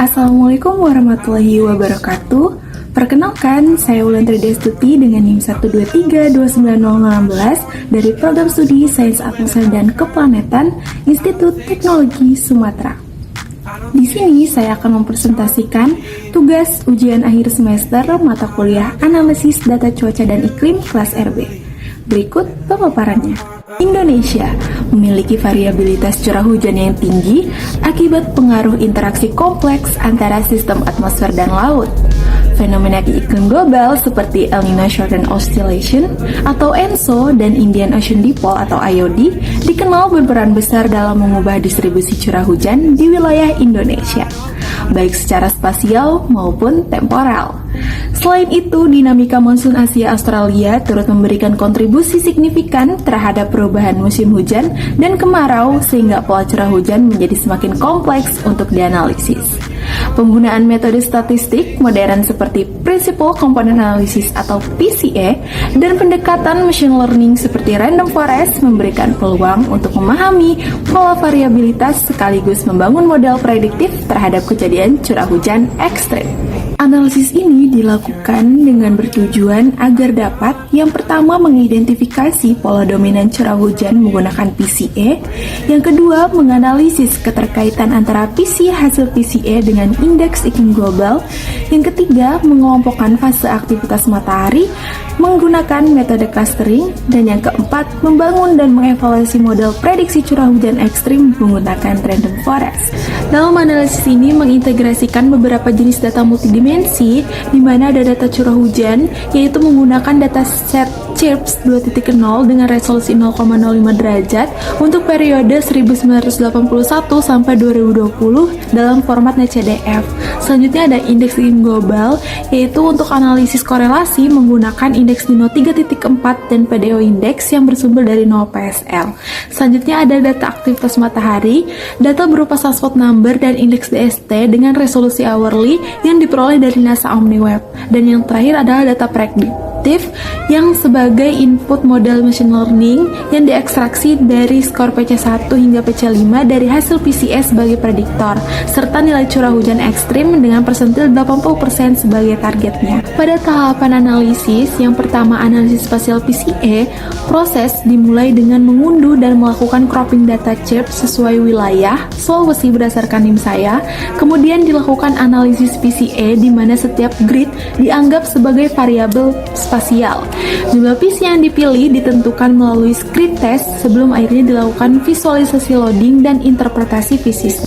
Assalamualaikum warahmatullahi wabarakatuh. Perkenalkan, saya Wulandari Destuti dengan NIM 1232916 dari Program Studi Sains Atmosfer dan Keplanetan Institut Teknologi Sumatera. Di sini saya akan mempresentasikan tugas ujian akhir semester mata kuliah Analisis Data Cuaca dan Iklim kelas RB. Berikut pemaparannya. Indonesia memiliki variabilitas curah hujan yang tinggi akibat pengaruh interaksi kompleks antara sistem atmosfer dan laut. Fenomena iklim global seperti El Niño Shortened Oscillation atau ENSO dan Indian Ocean Dipole atau IOD dikenal berperan besar dalam mengubah distribusi curah hujan di wilayah Indonesia, baik secara spasial maupun temporal. Selain itu, dinamika monsun Asia Australia turut memberikan kontribusi signifikan terhadap perubahan musim hujan dan kemarau sehingga pola curah hujan menjadi semakin kompleks untuk dianalisis. Penggunaan metode statistik modern seperti Principal Component Analysis atau PCA dan pendekatan machine learning seperti Random Forest memberikan peluang untuk memahami pola variabilitas sekaligus membangun model prediktif terhadap kejadian curah hujan ekstrim. Analisis ini dilakukan dengan bertujuan agar dapat yang pertama mengidentifikasi pola dominan curah hujan menggunakan PCA, yang kedua menganalisis keterkaitan antara PC hasil PCA dengan indeks iklim global, yang ketiga mengelompokkan fase aktivitas matahari menggunakan metode clustering, dan yang keempat membangun dan mengevaluasi model prediksi curah hujan ekstrim menggunakan Random Forest. Dalam analisis ini mengintegrasikan beberapa jenis data multidimensi di mana ada data curah hujan yaitu menggunakan dataset CHIRPS 2.0 dengan resolusi 0,05 derajat untuk periode 1981 sampai 2020 dalam format NCDF. Selanjutnya ada indeks iklim global yaitu untuk analisis korelasi menggunakan indeks Dino 3.4 dan PDO index yang bersumber dari 0 PSL. Selanjutnya ada data aktivitas matahari, data berupa sunspot number dan indeks DST dengan resolusi hourly yang diperoleh dari NASA OmniWeb. Dan yang terakhir adalah data prediktif yang sebagai input model machine learning yang diekstraksi dari skor PC1 hingga PC5 dari hasil PCS sebagai prediktor, serta nilai curah hujan ekstrim dengan persentil 80% sebagai targetnya. Pada tahapan analisis, yang pertama analisis spasial PCA, proses dimulai dengan mengunduh dan melakukan cropping data CHIRPS sesuai wilayah, Sulawesi berdasarkan NIM saya, kemudian dilakukan analisis PCA di mana setiap grid dianggap sebagai variabel spasial. Jumlah PC yang dipilih ditentukan melalui script test sebelum akhirnya dilakukan visualisasi loading dan interpretasi fisik.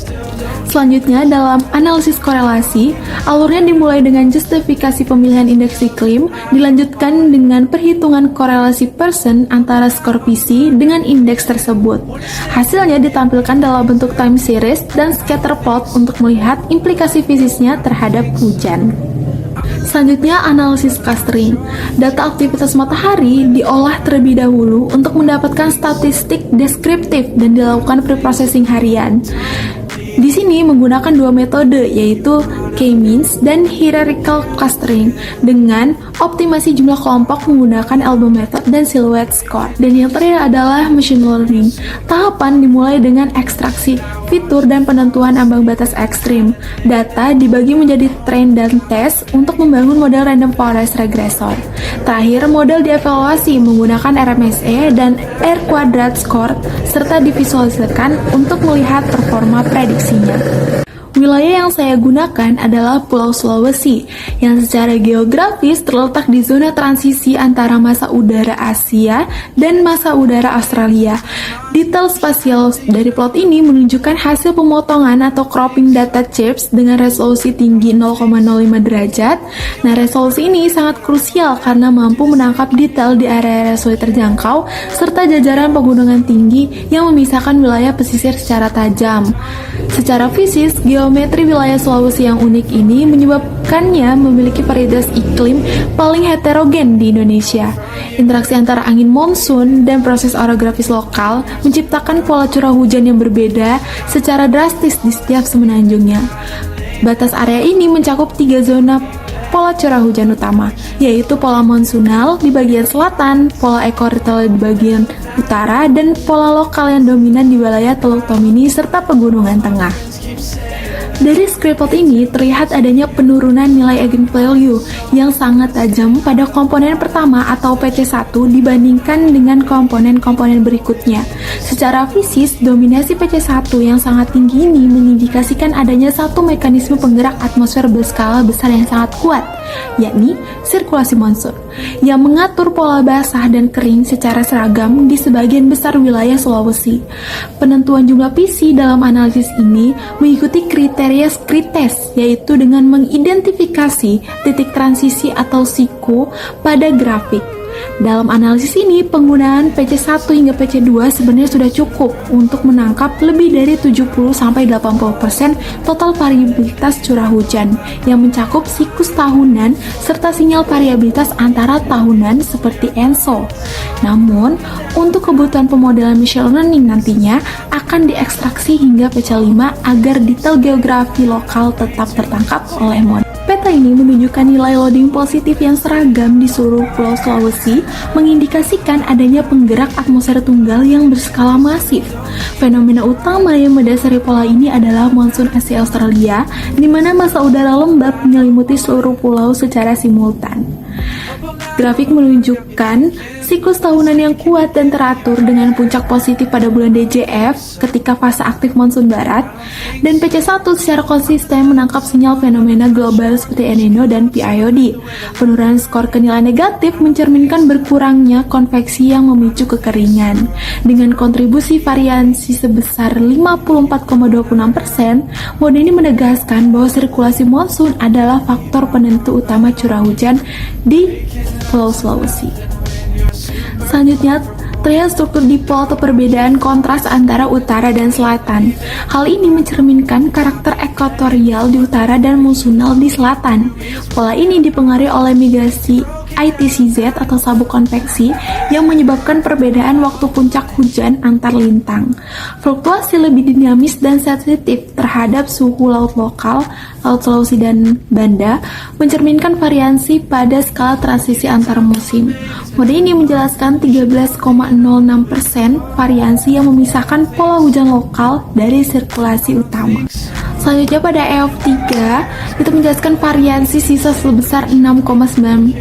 Selanjutnya, dalam analisis korelasi, alurnya dimulai dengan justifikasi pemilihan indeks iklim, dilanjutkan dengan perhitungan korelasi persen antara skor PC dengan indeks tersebut. Hasilnya ditampilkan dalam bentuk time series dan scatter plot untuk melihat implikasi fisiknya terhadap hujan. Selanjutnya, analisis clustering. Data aktivitas matahari diolah terlebih dahulu untuk mendapatkan statistik deskriptif dan dilakukan preprocessing harian. Di sini menggunakan dua metode yaitu K-means dan hierarchical clustering dengan optimasi jumlah kelompok menggunakan Elbow method dan silhouette score. Dan yang terakhir adalah machine learning. Tahapan dimulai dengan ekstraksi fitur dan penentuan ambang batas ekstrim. Data dibagi menjadi train dan test untuk membangun model random forest regressor. Terakhir, model dievaluasi menggunakan RMSE dan R quadrat score serta divisualisasikan untuk melihat performa prediksinya. Wilayah yang saya gunakan adalah Pulau Sulawesi, yang secara geografis terletak di zona transisi antara massa udara Asia dan massa udara Australia. Detail spasial dari plot ini menunjukkan hasil pemotongan atau cropping data CHIRPS dengan resolusi tinggi 0,05 derajat. Nah, resolusi ini sangat krusial karena mampu menangkap detail di area-area sulit terjangkau serta jajaran pegunungan tinggi yang memisahkan wilayah pesisir secara tajam. Secara fisik, geometri wilayah Sulawesi yang unik ini menyebabkannya memiliki varietas iklim paling heterogen di Indonesia. Interaksi antara angin monsun dan proses orografis lokal menciptakan pola curah hujan yang berbeda secara drastis di setiap semenanjungnya. Batas area ini mencakup 3 zona pola curah hujan utama, yaitu pola monsunal di bagian selatan, pola equatorial di bagian utara, dan pola lokal yang dominan di wilayah Teluk Tomini serta pegunungan tengah. Dari screenshot ini terlihat adanya penurunan nilai eigenvalue yang sangat tajam pada komponen pertama atau PC1 dibandingkan dengan komponen-komponen berikutnya. Secara fisis, dominasi PC1 yang sangat tinggi ini mengindikasikan adanya satu mekanisme penggerak atmosfer berskala besar yang sangat kuat, yakni sirkulasi monsun, yang mengatur pola basah dan kering secara seragam di sebagian besar wilayah Sulawesi. Penentuan jumlah PC dalam analisis ini mengikuti kriteria Skrites, yaitu dengan mengidentifikasi titik transisi atau siku pada grafik. Dalam analisis ini, penggunaan PC1 hingga PC2 sebenarnya sudah cukup untuk menangkap lebih dari 70-80% total variabilitas curah hujan yang mencakup siklus tahunan serta sinyal variabilitas antara tahunan seperti ENSO. Namun, untuk kebutuhan pemodelan machine learning nantinya akan diekstraksi hingga PC5 agar detail geografi lokal tetap tertangkap oleh model. Peta ini menunjukkan nilai loading positif yang seragam di seluruh Pulau Sulawesi, mengindikasikan adanya penggerak atmosfer tunggal yang berskala masif. Fenomena utama yang mendasari pola ini adalah monsun Asia Australia, di mana massa udara lembab menyelimuti seluruh pulau secara simultan. Grafik menunjukkan siklus tahunan yang kuat dan teratur dengan puncak positif pada bulan DJF ketika fase aktif monsun barat, dan PC1 secara konsisten menangkap sinyal fenomena global seperti El Nino dan PIOD. Penurunan skor ke nilai negatif mencerminkan berkurangnya konveksi yang memicu kekeringan. Dengan kontribusi variansi sebesar 54,26%, model ini menegaskan bahwa sirkulasi monsun adalah faktor penentu utama curah hujan di Pulau Sulawesi. Selanjutnya, terlihat struktur dipol atau perbedaan kontras antara utara dan selatan. Hal ini mencerminkan karakter ekuatorial di utara dan monsunal di selatan. Pola ini dipengaruhi oleh migrasi ITCZ atau sabuk konveksi yang menyebabkan perbedaan waktu puncak hujan antar lintang. Fluktuasi lebih dinamis dan sensitif terhadap suhu laut lokal, Laut Sulawesi dan Banda, mencerminkan variansi pada skala transisi antar musim. Model ini menjelaskan 13,06% variansi yang memisahkan pola hujan lokal dari sirkulasi utama. Selanjutnya pada EF3 itu menjelaskan variansi sisa sebesar 6,96%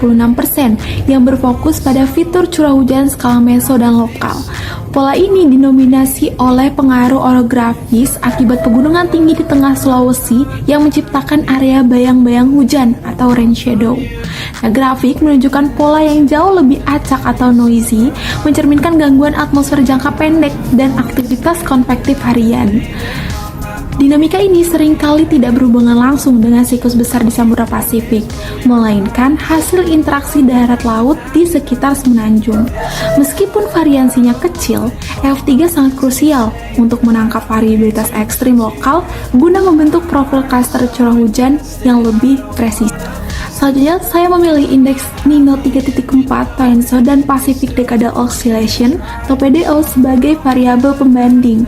yang berfokus pada fitur curah hujan skala meso dan lokal. Pola ini dinominasi oleh pengaruh orografis akibat pegunungan tinggi di tengah Sulawesi yang menciptakan area bayang-bayang hujan atau rain shadow. Nah, grafik menunjukkan pola yang jauh lebih acak atau noisy, mencerminkan gangguan atmosfer jangka pendek dan aktivitas konvektif harian. Dinamika ini seringkali tidak berhubungan langsung dengan siklus besar di Samudra Pasifik, melainkan hasil interaksi darat laut di sekitar semenanjung. Meskipun variansinya kecil, EF3 sangat krusial untuk menangkap variabilitas ekstrim lokal guna membentuk profil klaster curah hujan yang lebih presisi. Selanjutnya, saya memilih indeks Nino 3.4, TENSO, dan Pacific Decadal Oscillation atau PDO sebagai variabel pembanding.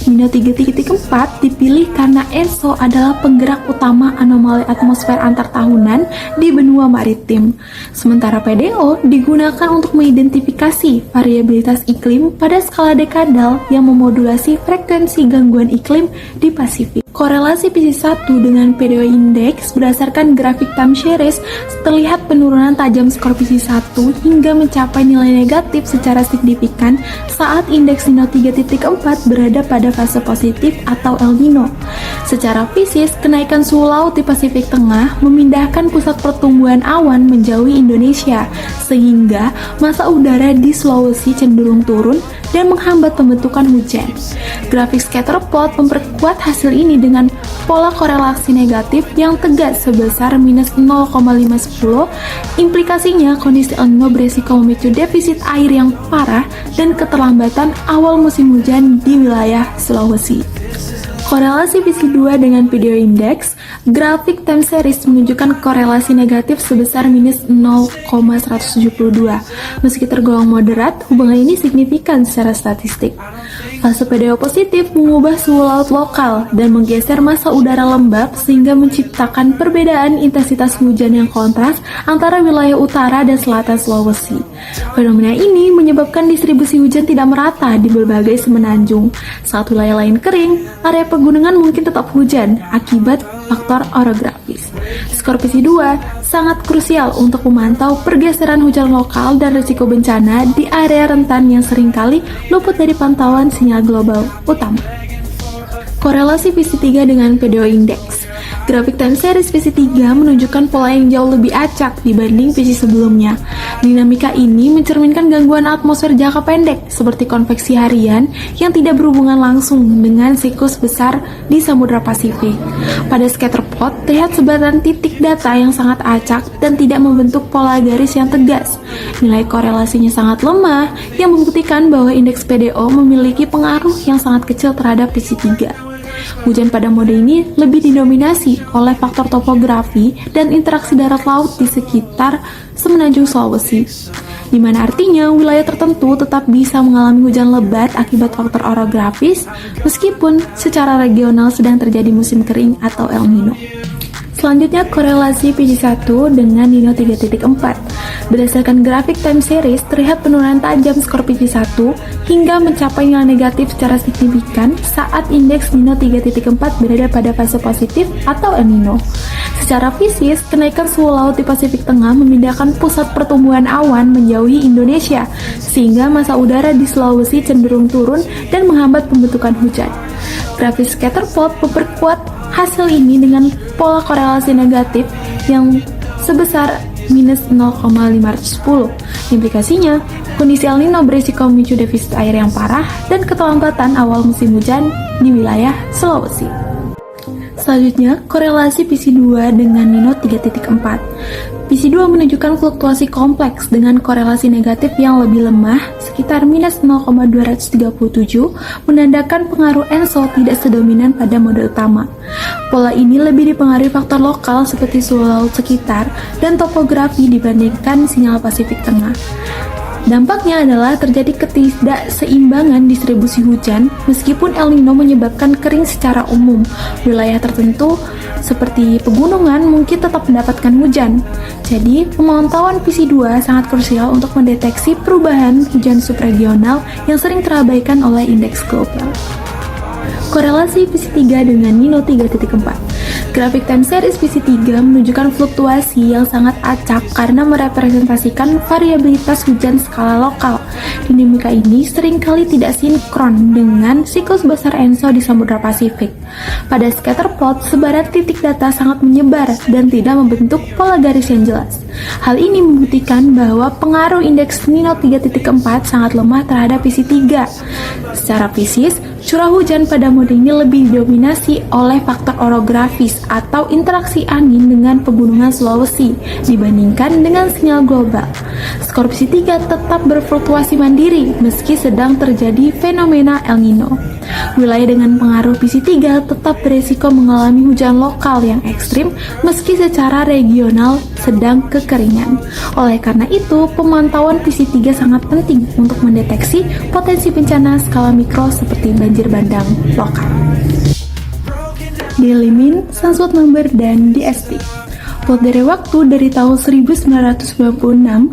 Nino 3.4 dipilih karena ENSO adalah penggerak utama anomali atmosfer antar tahunan di benua maritim. Sementara PDO digunakan untuk mengidentifikasi variabilitas iklim pada skala dekadal yang memodulasi frekuensi gangguan iklim di Pasifik. Korelasi PC1 dengan PDO Index berdasarkan grafik time series terlihat penurunan tajam skor PC1 hingga mencapai nilai negatif secara signifikan saat indeks Nino 3.4 berada pada fase positif atau El Nino. Secara fisis, kenaikan suhu laut di Pasifik Tengah memindahkan pusat pertumbuhan awan menjauhi Indonesia, sehingga massa udara di Sulawesi cenderung turun dan menghambat pembentukan hujan. Grafik scatter plot memperkuat hasil ini dengan pola korelasi negatif yang tegas sebesar minus 0,510. Implikasinya, kondisi El Nino berisiko memicu defisit air yang parah dan keterlambatan awal musim hujan di wilayah Sulawesi. Korelasi PC2 dengan PDO Index, grafik time series menunjukkan korelasi negatif sebesar minus 0,172. Meski tergolong moderat, hubungan ini signifikan secara statistik. Fase PDO positif mengubah suhu laut lokal dan menggeser massa udara lembab sehingga menciptakan perbedaan intensitas hujan yang kontras antara wilayah utara dan selatan Sulawesi. Fenomena ini menyebabkan distribusi hujan tidak merata di berbagai semenanjung. Saat wilayah lain kering, area pegunungan mungkin tetap hujan akibat faktor orografis. Skor PSI 2 sangat krusial untuk memantau pergeseran hujan lokal dan risiko bencana di area rentan yang seringkali luput dari pantauan sinyal global utama. Korelasi PSI 3 dengan PDO Index. Grafik time series PSI 3 menunjukkan pola yang jauh lebih acak dibanding PSI sebelumnya. Dinamika ini mencerminkan gangguan atmosfer jangka pendek seperti konveksi harian yang tidak berhubungan langsung dengan siklus besar di Samudra Pasifik. Pada scatter plot terlihat sebaran titik data yang sangat acak dan tidak membentuk pola garis yang tegas. Nilai korelasinya sangat lemah yang membuktikan bahwa indeks PDO memiliki pengaruh yang sangat kecil terhadap PSI 3. Hujan pada mode ini lebih didominasi oleh faktor topografi dan interaksi darat laut di sekitar semenanjung Sulawesi, di mana artinya wilayah tertentu tetap bisa mengalami hujan lebat akibat faktor orografis meskipun secara regional sedang terjadi musim kering atau El Nino. Selanjutnya korelasi PSI 1 dengan Nino 3.4. Berdasarkan grafik time series, terlihat penurunan tajam skor PSI 1 hingga mencapai nilai negatif secara signifikan saat indeks Nino 3.4 berada pada fase positif atau El Nino. Secara fisik, kenaikan suhu laut di Pasifik Tengah memindahkan pusat pertumbuhan awan menjauhi Indonesia, sehingga massa udara di Sulawesi cenderung turun dan menghambat pembentukan hujan. Grafik scatter plot memperkuat hasil ini dengan pola korelasi negatif yang sebesar minus 0,510. Implikasinya, kondisi El Nino berisiko memicu defisit air yang parah dan keterlambatan awal musim hujan di wilayah Sulawesi. Selanjutnya, korelasi PSI 2 dengan Nino 3.4. PSI 2 menunjukkan fluktuasi kompleks dengan korelasi negatif yang lebih lemah, sekitar minus 0,237, menandakan pengaruh ENSO tidak sedominan pada mode utama. Pola ini lebih dipengaruhi faktor lokal seperti suhu laut sekitar dan topografi dibandingkan sinyal Pasifik Tengah. Dampaknya adalah terjadi ketidakseimbangan distribusi hujan meskipun El Nino menyebabkan kering secara umum. Wilayah tertentu seperti pegunungan mungkin tetap mendapatkan hujan. Jadi, pemantauan PSI 2 sangat krusial untuk mendeteksi perubahan hujan subregional yang sering terabaikan oleh indeks global. Korelasi PSI 3 dengan Nino 3.4. Grafik time series PSI 3 menunjukkan fluktuasi yang sangat acak karena merepresentasikan variabilitas hujan skala lokal. Dinamika ini seringkali tidak sinkron dengan siklus besar ENSO di Samudra Pasifik. Pada scatter plot, sebaran titik data sangat menyebar dan tidak membentuk pola garis yang jelas. Hal ini membuktikan bahwa pengaruh indeks Nino 3.4 sangat lemah terhadap PSI 3. Secara fisik, curah hujan pada mode ini lebih didominasi oleh faktor orografis atau interaksi angin dengan pegunungan Sulawesi dibandingkan dengan sinyal global. Skor PSI 3 tetap berfluktuasi mandiri meski sedang terjadi fenomena El Nino. Wilayah dengan pengaruh PSI 3 tetap beresiko mengalami hujan lokal yang ekstrim meski secara regional sedang kekeringan. Oleh karena itu, pemantauan PSI 3 sangat penting untuk mendeteksi potensi bencana skala mikro seperti banjir bandang lokal. Daily Min, Sunspot Number, dan DST. Plot dari waktu dari tahun 1996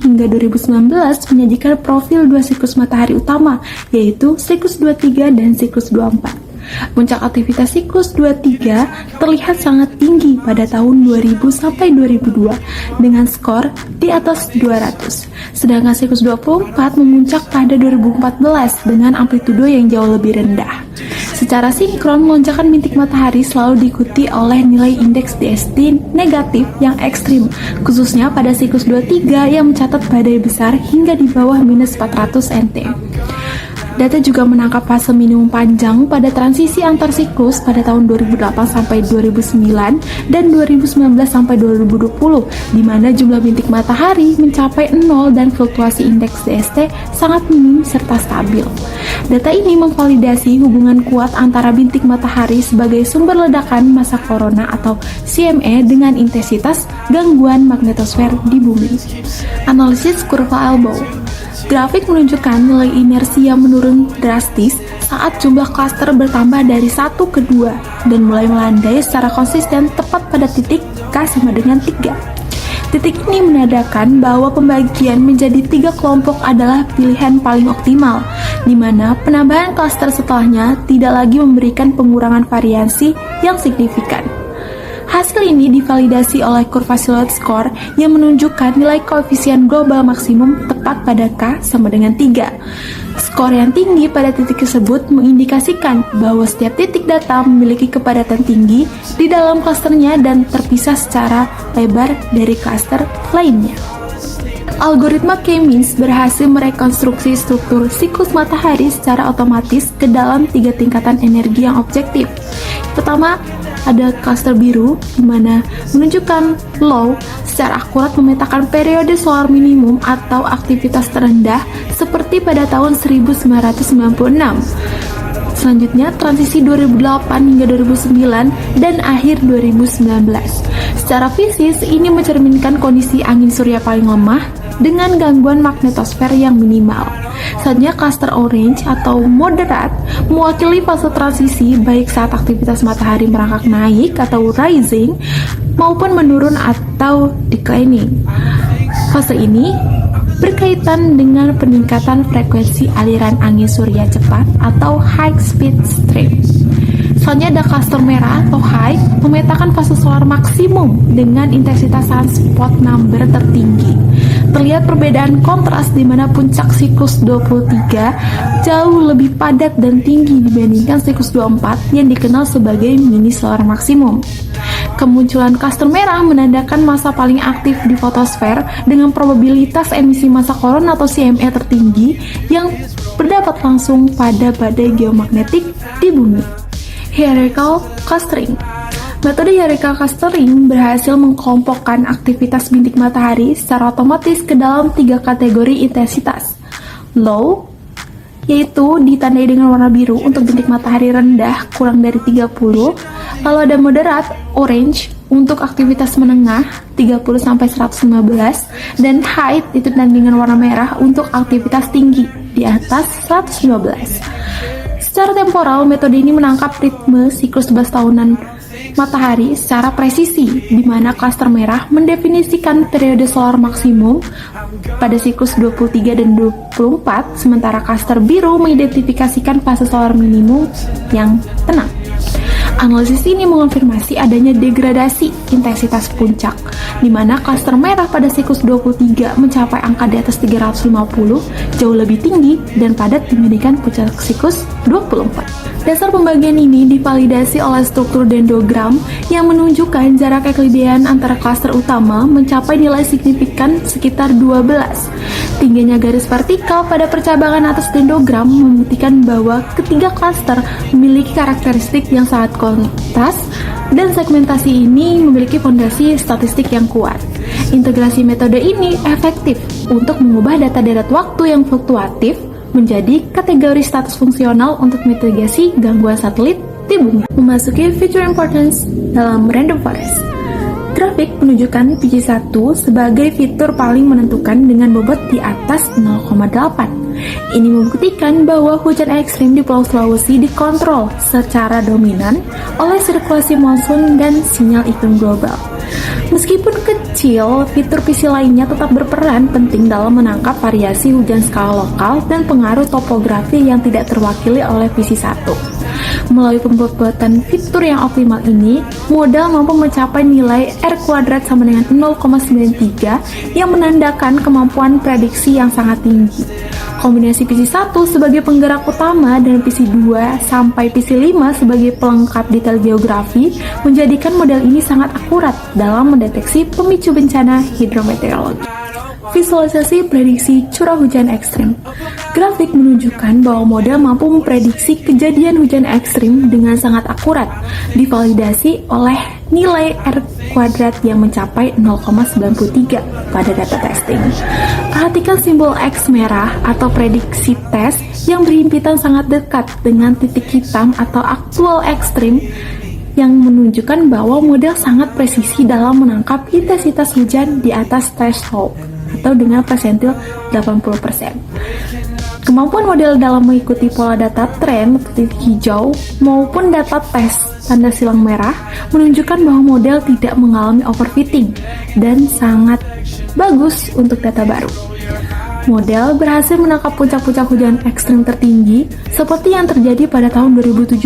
hingga 2019 menyajikan profil dua siklus matahari utama, yaitu siklus 23 dan siklus 24. Puncak aktivitas siklus 23 terlihat sangat tinggi pada tahun 2000 sampai 2002 dengan skor di atas 200. Sedangkan siklus 24 memuncak pada 2014 dengan amplitudo yang jauh lebih rendah. Secara sinkron, lonjakan bintik matahari selalu diikuti oleh nilai indeks DST negatif yang ekstrim, khususnya pada siklus 23 yang mencatat badai besar hingga di bawah minus 400 NT. Data juga menangkap fase minimum panjang pada transisi antar siklus pada tahun 2008 sampai 2009 dan 2019 sampai 2020, di mana jumlah bintik matahari mencapai 0 dan fluktuasi indeks DST sangat minim serta stabil. Data ini memvalidasi hubungan kuat antara bintik matahari sebagai sumber ledakan massa corona atau CME dengan intensitas gangguan magnetosfer di bumi. Analisis kurva Elbow. Grafik menunjukkan nilai inersi yang menurun drastis saat jumlah klaster bertambah dari 1 ke 2 dan mulai melandai secara konsisten tepat pada titik K sama dengan 3. Titik ini menandakan bahwa pembagian menjadi 3 kelompok adalah pilihan paling optimal, di mana penambahan klaster setelahnya tidak lagi memberikan pengurangan variasi yang signifikan. Hasil ini divalidasi oleh kurva Silhouette Score yang menunjukkan nilai koefisien global maksimum tepat pada K sama dengan 3. Skor yang tinggi pada titik tersebut mengindikasikan bahwa setiap titik data memiliki kepadatan tinggi di dalam klasternya dan terpisah secara lebar dari klaster lainnya. Algoritma K-means berhasil merekonstruksi struktur siklus matahari secara otomatis ke dalam 3 tingkatan energi yang objektif. Pertama, ada klaster biru, di mana menunjukkan low secara akurat memetakan periode solar minimum atau aktivitas terendah seperti pada tahun 1996. Selanjutnya, transisi 2008 hingga 2009 dan akhir 2019. Secara fisis, ini mencerminkan kondisi angin surya paling lemah dengan gangguan magnetosfer yang minimal. Selanjutnya, cluster orange atau moderat mewakili fase transisi baik saat aktivitas matahari merangkak naik atau rising maupun menurun atau declining. Fase ini berkaitan dengan peningkatan frekuensi aliran angin surya cepat atau high speed stream. Selanjutnya ada cluster merah atau high memetakan fase solar maksimum dengan intensitas sunspot number tertinggi. Terlihat perbedaan kontras di mana puncak siklus 23 jauh lebih padat dan tinggi dibandingkan siklus 24 yang dikenal sebagai mini solar maksimum. Kemunculan cluster merah menandakan masa paling aktif di fotosfer dengan probabilitas emisi massa koron atau CME tertinggi yang berdapat langsung pada badai geomagnetik di bumi. Hierarchical clustering. Metode hierarchical clustering berhasil mengkelompokkan aktivitas bintik matahari secara otomatis ke dalam 3 kategori intensitas. Low, yaitu ditandai dengan warna biru untuk bintik matahari rendah kurang dari 30, lalu ada moderat, orange, untuk aktivitas menengah 30-115, dan high itu ditandai dengan warna merah untuk aktivitas tinggi di atas 115. Secara temporal, metode ini menangkap ritme siklus 11 tahunan matahari secara presisi, di mana klaster merah mendefinisikan periode solar maksimum pada siklus 23 dan 24, sementara klaster biru mengidentifikasikan fase solar minimum yang tenang. Analisis ini mengonfirmasi adanya degradasi intensitas puncak, di mana klaster merah pada siklus 23 mencapai angka di atas 350, jauh lebih tinggi dan padat dibandingkan puncak siklus 24. Dasar pembagian ini divalidasi oleh struktur dendrogram yang menunjukkan jarak eklidean antara klaster utama mencapai nilai signifikan sekitar 12. Tingginya garis vertikal pada percabangan atas dendrogram membuktikan bahwa ketiga klaster memiliki karakteristik yang sangat kontras dan segmentasi ini memiliki fondasi statistik yang kuat. Integrasi metode ini efektif untuk mengubah data deret waktu yang fluktuatif menjadi kategori status fungsional untuk mitigasi gangguan satelit di bumi. Memasuki feature importance dalam random forest. Grafik menunjukkan PG1 sebagai fitur paling menentukan dengan bobot di atas 0,8. Ini membuktikan bahwa hujan ekstrim di Pulau Sulawesi dikontrol secara dominan oleh sirkulasi monsun dan sinyal iklim global. Meskipun kecil, fitur PC lainnya tetap berperan penting dalam menangkap variasi hujan skala lokal dan pengaruh topografi yang tidak terwakili oleh PC1. Melalui pembuatan fitur yang optimal ini, model mampu mencapai nilai R kuadrat sama dengan 0,93 yang menandakan kemampuan prediksi yang sangat tinggi. Kombinasi PC1 sebagai penggerak utama dan PC2 sampai PC5 sebagai pelengkap detail geografi menjadikan model ini sangat akurat dalam mendeteksi pemicu bencana hidrometeorologi. Visualisasi prediksi curah hujan ekstrim. Grafik menunjukkan bahwa model mampu memprediksi kejadian hujan ekstrim dengan sangat akurat, divalidasi oleh nilai R kuadrat yang mencapai 0,93 pada data testing. Perhatikan simbol X merah atau prediksi tes yang berhimpitan sangat dekat dengan titik hitam atau aktual ekstrim yang menunjukkan bahwa model sangat presisi dalam menangkap intensitas hujan di atas threshold. atau dengan persentil 80%. Kemampuan model dalam mengikuti pola data tren titik hijau maupun data tes tanda silang merah menunjukkan bahwa model tidak mengalami overfitting dan sangat bagus untuk data baru. Model berhasil menangkap puncak-puncak hujan ekstrim tertinggi seperti yang terjadi pada tahun 2017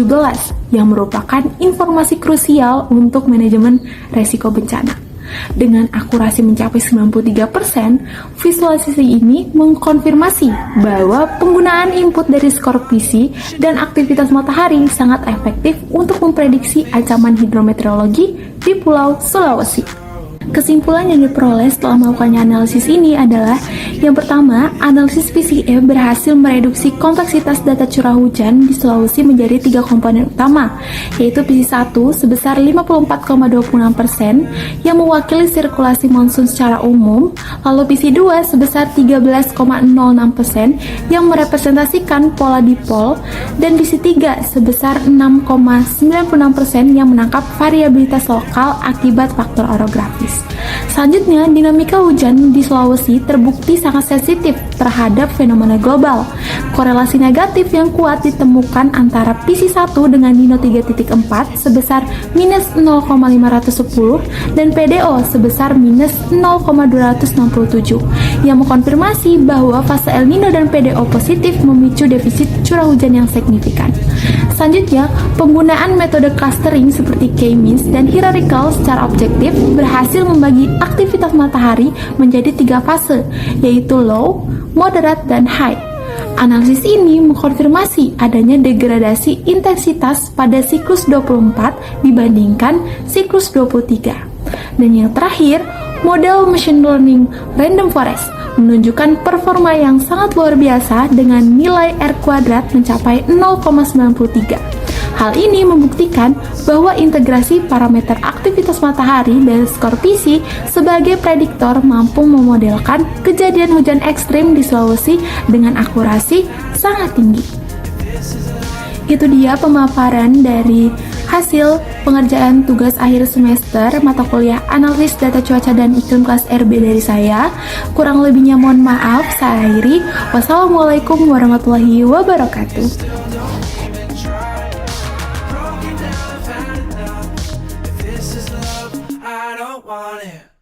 yang merupakan informasi krusial untuk manajemen resiko bencana. Dengan akurasi mencapai 93%, visualisasi ini mengkonfirmasi bahwa penggunaan input dari skor PC dan aktivitas matahari sangat efektif untuk memprediksi ancaman hidrometeorologi di Pulau Sulawesi. Kesimpulan yang diperoleh setelah melakukannya analisis ini adalah yang pertama, analisis PCE berhasil mereduksi kompleksitas data curah hujan di Sulawesi menjadi 3 komponen utama, yaitu PC1 sebesar 54,26% yang mewakili sirkulasi monsun secara umum, lalu PC2 sebesar 13,06% yang merepresentasikan pola dipol, dan PC3 sebesar 6,96% yang menangkap variabilitas lokal akibat faktor orografis. Selanjutnya, dinamika hujan di Sulawesi terbukti sangat sensitif terhadap fenomena global. Korelasi negatif yang kuat ditemukan antara PC1 dengan Nino 3.4 sebesar minus 0,510 dan PDO sebesar minus 0,267 yang mengkonfirmasi bahwa fase El Nino dan PDO positif memicu defisit curah hujan yang signifikan. Selanjutnya, penggunaan metode clustering seperti K-means dan hierarchical secara objektif berhasil membagi aktivitas matahari menjadi 3 fase, yaitu low, moderate, dan high. Analisis ini mengkonfirmasi adanya degradasi intensitas pada siklus 24 dibandingkan siklus 23. Dan yang terakhir, model machine learning random forest menunjukkan performa yang sangat luar biasa dengan nilai R kuadrat mencapai 0,93. Hal ini membuktikan bahwa integrasi parameter aktivitas matahari dan skor PC sebagai prediktor mampu memodelkan kejadian hujan ekstrim di Sulawesi dengan akurasi sangat tinggi. Itu dia pemaparan dari hasil pengerjaan tugas akhir semester mata kuliah analisis data cuaca dan iklim kelas RB dari saya. Kurang lebihnya mohon maaf. Saya akhiri. Wassalamualaikum warahmatullahi wabarakatuh. I don't want it.